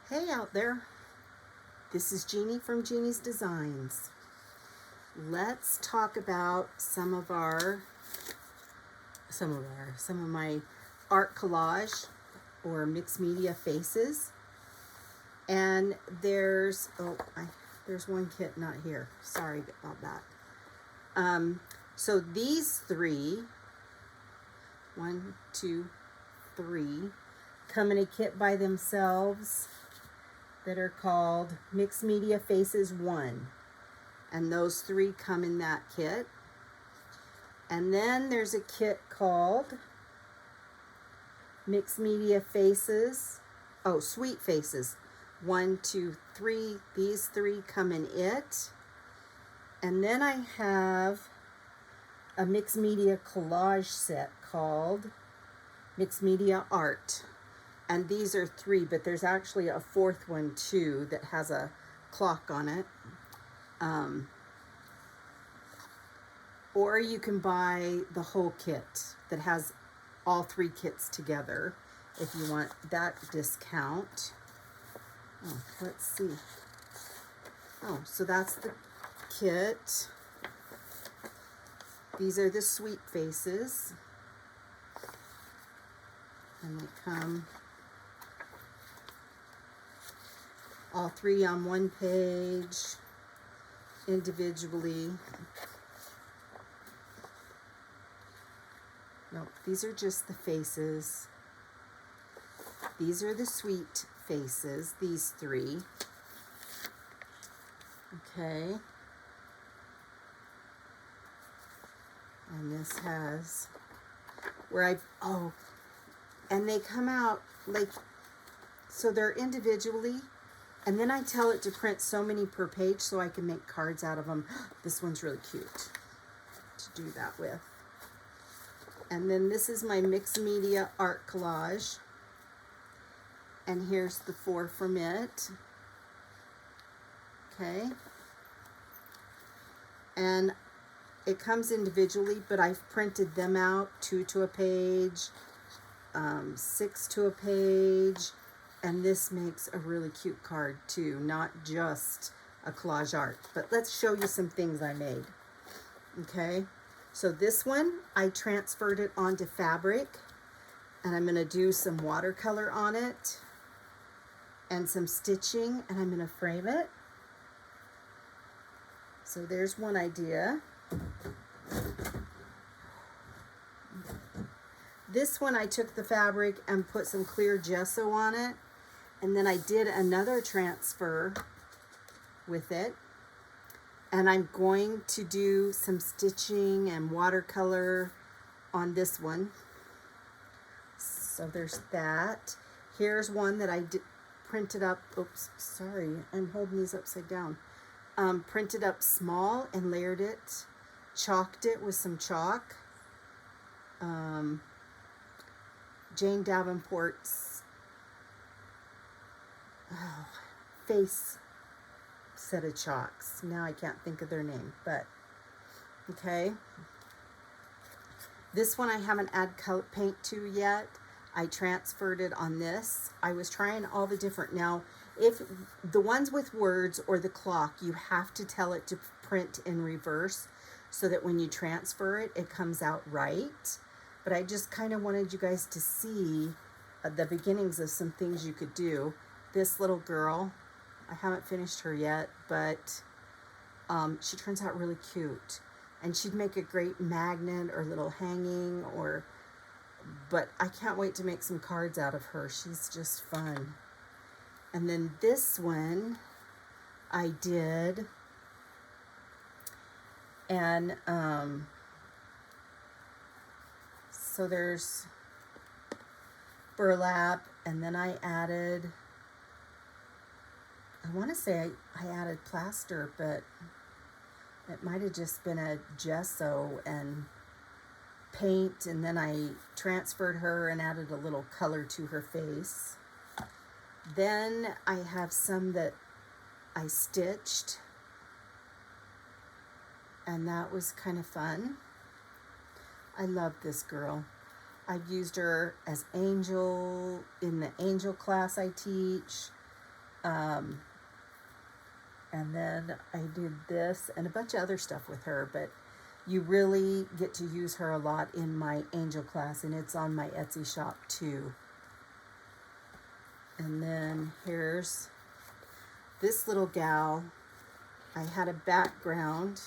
Hey out there, this is Jeannie from Jeannie's Designs. Let's talk about some of my art collage or mixed media faces. And there's one kit not here. Sorry about that. So these three, 1, 2, 3, come in a kit by themselves that are called Mixed Media Faces 1. And those 3 come in that kit. And then there's a kit called Mixed Media Faces, Sweet Faces 1, 2, 3. These 3 come in it. And then I have a mixed media collage set called Mixed Media Art. And these are 3, but there's actually a 4th one too that has a clock on it. Or you can buy the whole kit that has all 3 kits together if you want that discount. Let's see. So that's the kit. These are the sweet faces. And they come all 3 on one page individually. Nope, these are just the faces. These are the sweet faces, these 3. Okay. And this has and they come out like, so they're individually, and then I tell it to print so many per page so I can make cards out of them. This one's really cute to do that with. And then this is my mixed media art collage. And here's the 4 from it. Okay. And it comes individually, but I've printed them out 2 to a page, 6 to a page, and this makes a really cute card too, not just a collage art. But let's show you some things I made. Okay, so this one, I transferred it onto fabric, and I'm gonna do some watercolor on it and some stitching, and I'm gonna frame it. So there's one idea. This one I took the fabric and put some clear gesso on it, and then I did another transfer with it, and I'm going to do some stitching and watercolor on this one. So there's that. Here's one that I printed up. Oops, sorry, I'm holding these upside down. Printed up small and layered it, chalked it with some chalk. Jane Davenport's face set of chalks. Now I can't think of their name, but okay. This one I haven't added coat paint to yet. I transferred it on this. I was trying all the different, now if the ones with words or the clock, you have to tell it to print in reverse so that when you transfer it, it comes out right. But I just kind of wanted you guys to see the beginnings of some things you could do. This little girl, I haven't finished her yet, but she turns out really cute. And she'd make a great magnet or little hanging, but I can't wait to make some cards out of her. She's just fun. And then this one I did, and so there's burlap, and then I added, I want to say I added plaster, but it might have just been a gesso and paint, and then I transferred her and added a little color to her face. Then I have some that I stitched, and that was kind of fun. I love this girl. I've used her as Angel in the Angel class I teach. And then I did this and a bunch of other stuff with her, but you really get to use her a lot in my angel class, and it's on my Etsy shop too. And then here's this little gal. I had a background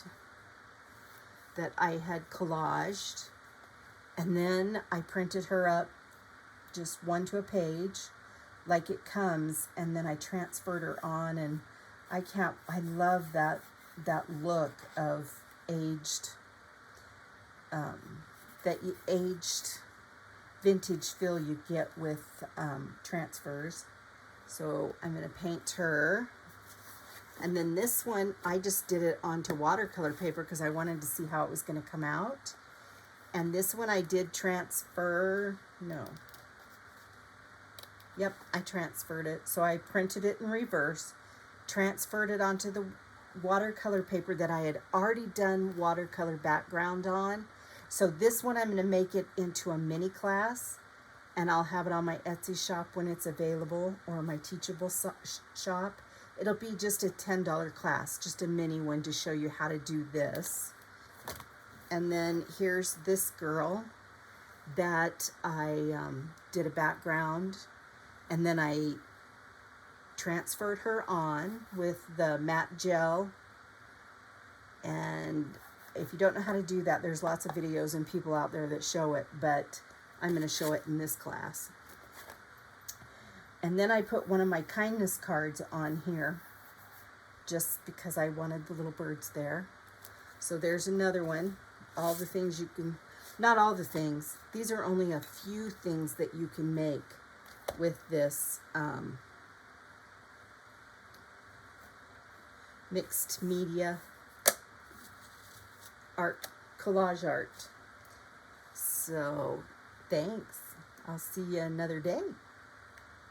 that I had collaged, and then I printed her up just one to a page like it comes, and then I transferred her on, and I love that look of aged, aged vintage feel you get with transfers. So I'm going to paint her. And then this one, I just did it onto watercolor paper because I wanted to see how it was going to come out. And this one I did transfer, I transferred it. So I printed it in reverse, transferred it onto the watercolor paper that I had already done watercolor background on. So this one I'm going to make it into a mini class, and I'll have it on my Etsy shop when it's available, or my Teachable shop. It'll be just a $10 class, just a mini one to show you how to do this. And then here's this girl that I did a background, and then I transferred her on with the matte gel. And if you don't know how to do that, there's lots of videos and people out there that show it, but I'm going to show it in this class. And then I put one of my kindness cards on here just because I wanted the little birds there. So there's another one. All the things you can, not all the things, these are only a few things that you can make with this mixed media art, collage art. So thanks. I'll see you another day.